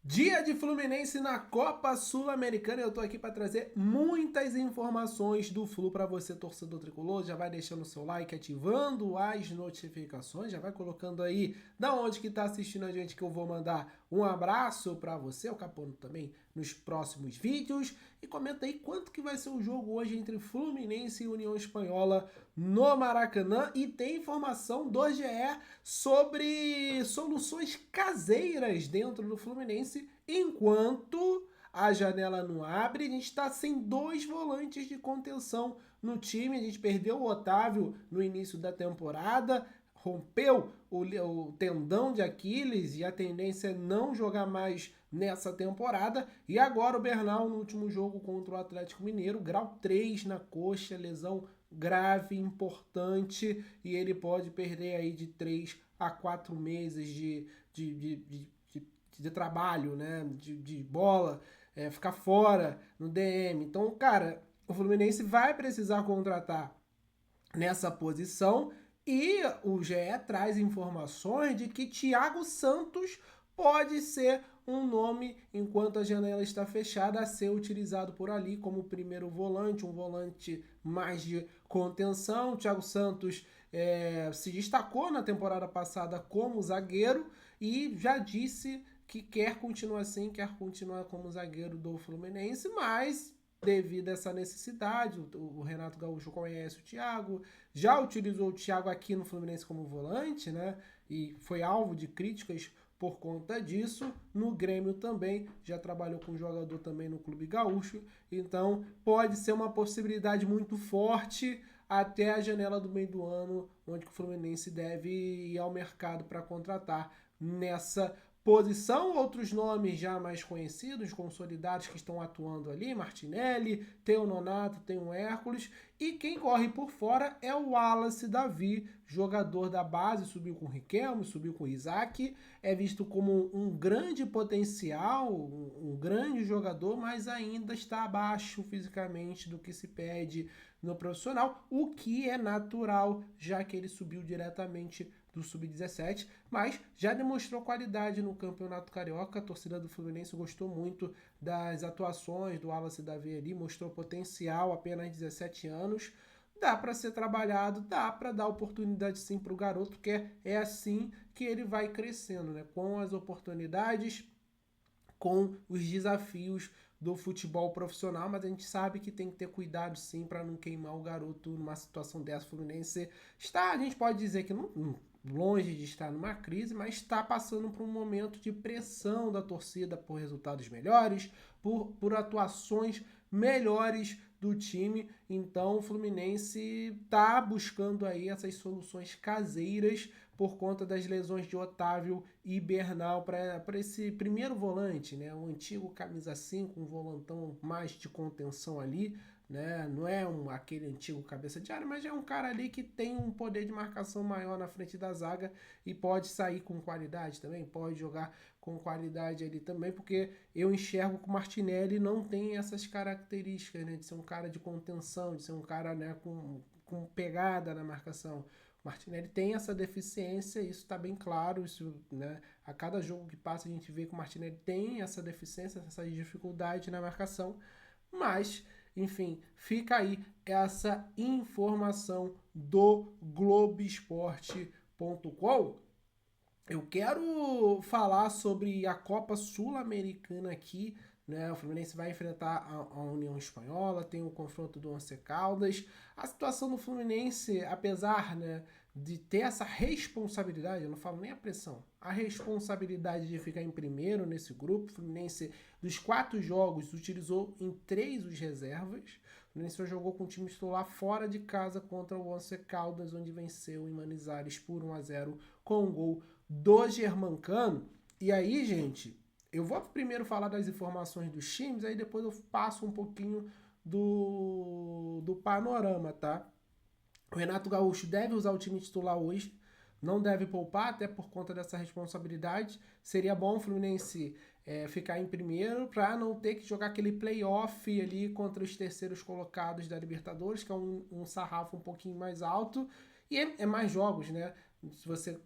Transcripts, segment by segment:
Dia de Fluminense na Copa Sul-Americana. Eu tô aqui para trazer muitas informações do Flu para você, torcedor tricolor. Já vai deixando o seu like, ativando as notificações, já vai colocando aí da onde que tá assistindo a gente, que eu vou mandar um abraço para você, o Capono também, nos próximos vídeos. E comenta aí quanto que vai ser o jogo hoje entre Fluminense e União Espanhola no Maracanã. E tem informação do GE sobre soluções caseiras dentro do Fluminense, enquanto a janela não abre. A gente está sem dois volantes de contenção no time. A gente perdeu o Otávio no início da temporada, rompeu o tendão de Aquiles e a tendência é não jogar mais nessa temporada. E agora o Bernal no último jogo contra o Atlético Mineiro, grau 3 na coxa, lesão grave, importante, e ele pode perder aí de 3 a 4 meses de trabalho, né? De bola, ficar fora no DM. Então, cara, o Fluminense vai precisar contratar nessa posição. E o GE traz informações de que Thiago Santos pode ser um nome, enquanto a janela está fechada, a ser utilizado por ali como primeiro volante, um volante mais de contenção. O Thiago Santos se destacou na temporada passada como zagueiro e já disse que quer continuar assim, quer continuar como zagueiro do Fluminense, mas devido a essa necessidade, o Renato Gaúcho conhece o Thiago, já utilizou o Thiago aqui no Fluminense como volante, né? E foi alvo de críticas por conta disso. No Grêmio também, já trabalhou com jogador também no Clube Gaúcho, então pode ser uma possibilidade muito forte até a janela do meio do ano, onde o Fluminense deve ir ao mercado para contratar nessa posição. Outros nomes já mais conhecidos, consolidados, que estão atuando ali: Martinelli, tem o Nonato, tem o Hércules, e quem corre por fora é o Wallace Davi, jogador da base, subiu com o Riquelme, subiu com o Isaac, é visto como um grande potencial, um grande jogador, mas ainda está abaixo fisicamente do que se pede no profissional, o que é natural, já que ele subiu diretamente do Sub-17, mas já demonstrou qualidade no Campeonato Carioca. A torcida do Fluminense gostou muito das atuações do Wallace Davi ali, mostrou potencial, apenas 17 anos. Dá para ser trabalhado, dá para dar oportunidade sim para o garoto, que é assim que ele vai crescendo, né? Com as oportunidades, com os desafios do futebol profissional, mas a gente sabe que tem que ter cuidado sim para não queimar o garoto numa situação dessa. O Fluminense está, a gente pode dizer que não, longe de estar numa crise, mas está passando por um momento de pressão da torcida por resultados melhores, por atuações melhores do time. Então o Fluminense está buscando aí essas soluções caseiras por conta das lesões de Otávio e Bernal para esse primeiro volante, né? O antigo camisa 5, um volantão mais de contenção ali, né? Não é aquele antigo cabeça de área, mas é um cara ali que tem um poder de marcação maior na frente da zaga e pode sair com qualidade também, pode jogar com qualidade ali também, porque eu enxergo que o Martinelli não tem essas características, né? De ser um cara de contenção, de ser um cara, né, com pegada na marcação. O Martinelli tem essa deficiência, isso está bem claro, isso, né? A cada jogo que passa a gente vê que o Martinelli tem essa deficiência, essa dificuldade na marcação, mas enfim, fica aí essa informação do Globoesporte.com. Eu quero falar sobre a Copa Sul-Americana aqui, né? O Fluminense vai enfrentar a União Espanhola, tem o confronto do Once Caldas. A situação do Fluminense, apesar, né, de ter essa responsabilidade, eu não falo nem a pressão, a responsabilidade de ficar em primeiro nesse grupo. O Fluminense, dos 4 jogos, utilizou em 3 os reservas. O Fluminense só jogou com o time titular fora de casa contra o Once Caldas, onde venceu em Manizales por 1-0 com um gol do Germancano. E aí, gente, eu vou primeiro falar das informações dos times, aí depois eu passo um pouquinho do panorama, tá? O Renato Gaúcho deve usar o time titular hoje, não deve poupar, até por conta dessa responsabilidade. Seria bom o Fluminense ficar em primeiro para não ter que jogar aquele playoff ali contra os terceiros colocados da Libertadores, que é um sarrafo um pouquinho mais alto. E é mais jogos, né? se você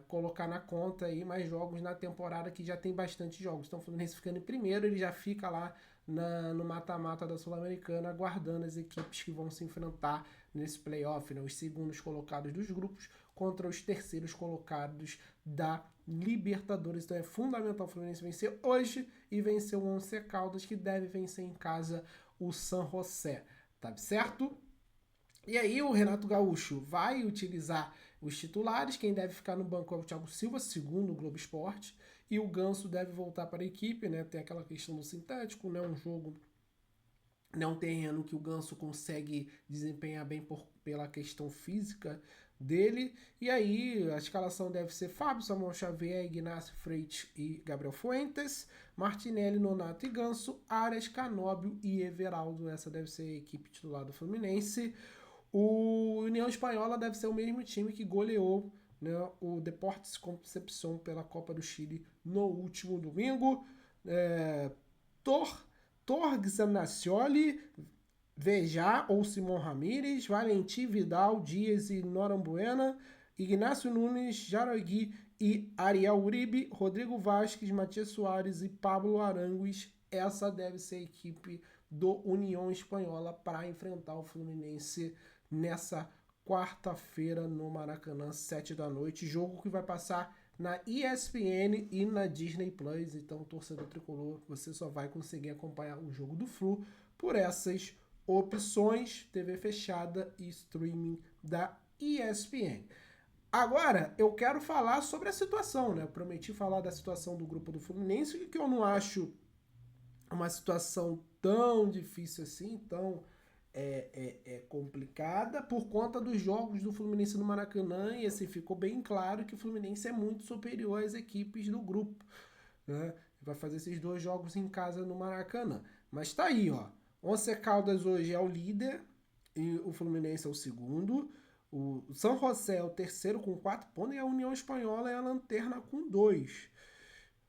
colocar na conta aí mais jogos na temporada, que já tem bastante jogos. Então o Fluminense ficando em primeiro, ele já fica lá no mata-mata da Sul-Americana, aguardando as equipes que vão se enfrentar nesse playoff, né? Os segundos colocados dos grupos contra os terceiros colocados da Libertadores. Então é fundamental o Fluminense vencer hoje e vencer o Once Caldas, que deve vencer em casa o San José, tá certo? E aí o Renato Gaúcho vai utilizar os titulares, quem deve ficar no banco é o Thiago Silva, segundo o Globo Esporte, e o Ganso deve voltar para a equipe, né? Tem aquela questão do sintético, né? Um jogo, né? Um terreno que o Ganso consegue desempenhar bem pela questão física dele. E aí a escalação deve ser Fábio, Samuel Xavier, Ignacio Freitas e Gabriel Fuentes, Martinelli, Nonato e Ganso, Arias, Canóbio e Everaldo. Essa deve ser a equipe titular do Fluminense. O União Espanhola deve ser o mesmo time que goleou, né, o Deportes Concepción pela Copa do Chile no último domingo. Torgs Nacioli, Vejá ou Simão Ramírez, Valentim Vidal, Dias e Norambuena, Ignacio Nunes, Jarogui e Ariel Uribe, Rodrigo Vasquez, Matias Soares e Pablo Arangues. Essa deve ser a equipe do União Espanhola para enfrentar o Fluminense nessa quarta-feira no Maracanã, 7 da noite. Jogo que vai passar na ESPN e na Disney Plus. Então, torcedor tricolor, você só vai conseguir acompanhar o jogo do Flu por essas opções, TV fechada e streaming da ESPN. Agora, eu quero falar sobre a situação, né? Eu prometi falar da situação do grupo do Fluminense, que eu não acho uma situação tão difícil assim, tão complicada, por conta dos jogos do Fluminense no Maracanã, e assim, ficou bem claro que o Fluminense é muito superior às equipes do grupo, né? Vai fazer esses 2 jogos em casa no Maracanã. Mas tá aí, ó. Once Caldas hoje é o líder e o Fluminense é o segundo. O São José é o terceiro com 4 pontos e a União Espanhola é a lanterna com 2.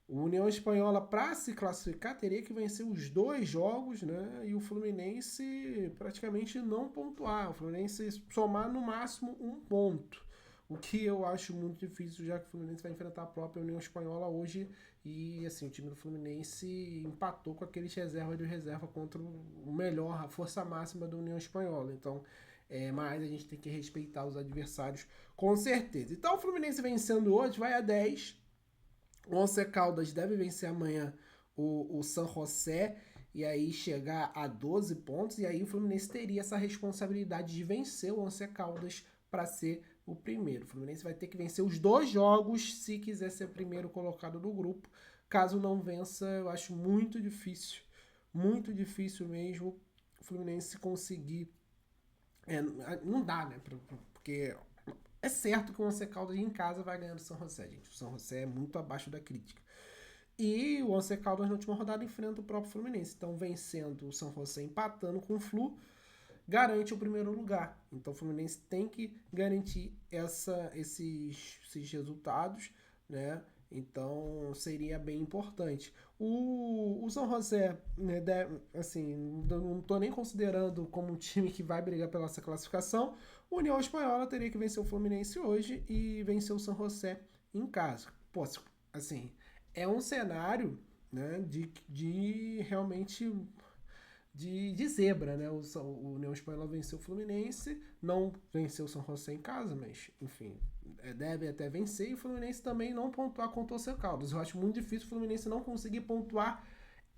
O União Espanhola, para se classificar, teria que vencer os 2 jogos, né? E o Fluminense praticamente não pontuar. O Fluminense somar no máximo 1 ponto. O que eu acho muito difícil, já que o Fluminense vai enfrentar a própria União Espanhola hoje. E assim, o time do Fluminense empatou com aqueles reservas de reserva contra o melhor, a força máxima da União Espanhola. Então, mas a gente tem que respeitar os adversários com certeza. Então, o Fluminense vencendo hoje vai a 10. O Once Caldas deve vencer amanhã o San José e aí chegar a 12 pontos. E aí o Fluminense teria essa responsabilidade de vencer o Once Caldas para ser o primeiro. O Fluminense vai ter que vencer os 2 jogos se quiser ser primeiro colocado do grupo. Caso não vença, eu acho muito difícil mesmo o Fluminense conseguir. Não dá, né? Porque é certo que o Once Caldas em casa vai ganhar do São José, gente. O São José é muito abaixo da crítica. E o Once Caldas na última rodada enfrenta o próprio Fluminense. Então, vencendo o São José, empatando com o Flu, garante o primeiro lugar. Então, o Fluminense tem que garantir esses resultados, né? Então, seria bem importante. O São José, né, assim, não estou nem considerando como um time que vai brigar pela essa classificação. O União Espanhola teria que vencer o Fluminense hoje e vencer o São José em casa. Pô, assim, é um cenário, né, de realmente de zebra, né? O União Espanhola venceu o Fluminense, não venceu o São José em casa, mas, enfim, deve até vencer, e o Fluminense também não pontuar contra o Once Caldas. Eu acho muito difícil o Fluminense não conseguir pontuar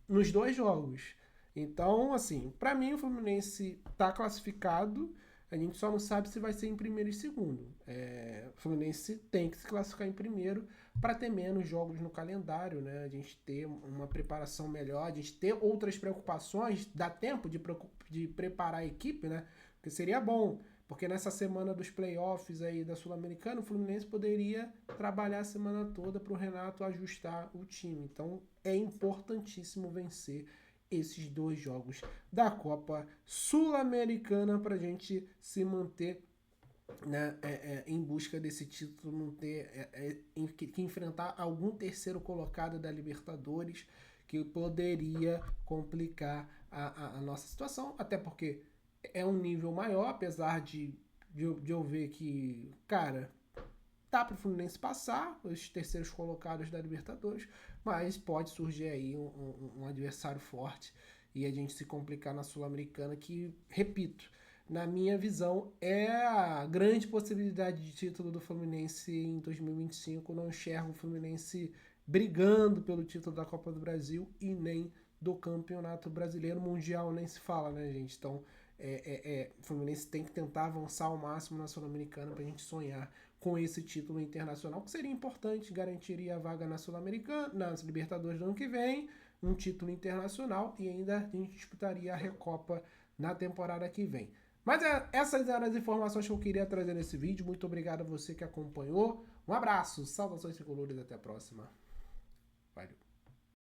nos 2 jogos. Então, assim, para mim o Fluminense tá classificado, a gente só não sabe se vai ser em primeiro e segundo. O Fluminense tem que se classificar em primeiro para ter menos jogos no calendário, né? A gente ter uma preparação melhor, a gente ter outras preocupações, dá tempo de preparar a equipe, né? Porque seria bom, porque nessa semana dos playoffs aí da Sul-Americana, o Fluminense poderia trabalhar a semana toda para o Renato ajustar o time. Então é importantíssimo vencer esses 2 jogos da Copa Sul-Americana para a gente se manter, né, em busca desse título, não ter que enfrentar algum terceiro colocado da Libertadores, que poderia complicar a nossa situação, até porque é um nível maior, apesar de eu ver que, cara, dá para o Fluminense passar, os terceiros colocados da Libertadores, mas pode surgir aí um adversário forte e a gente se complicar na Sul-Americana, que, repito, na minha visão, é a grande possibilidade de título do Fluminense em 2025. Não enxergo o Fluminense brigando pelo título da Copa do Brasil e nem do Campeonato Brasileiro. Mundial nem se fala, né, gente? Então, o Fluminense tem que tentar avançar ao máximo na Sul-Americana para a gente sonhar com esse título internacional, que seria importante, garantiria a vaga na Sul-Americana, nas Libertadores do ano que vem, um título internacional e ainda a gente disputaria a Recopa na temporada que vem. Mas essas eram as informações que eu queria trazer nesse vídeo. Muito obrigado a você que acompanhou. Um abraço, saudações tricolores, até a próxima. Valeu.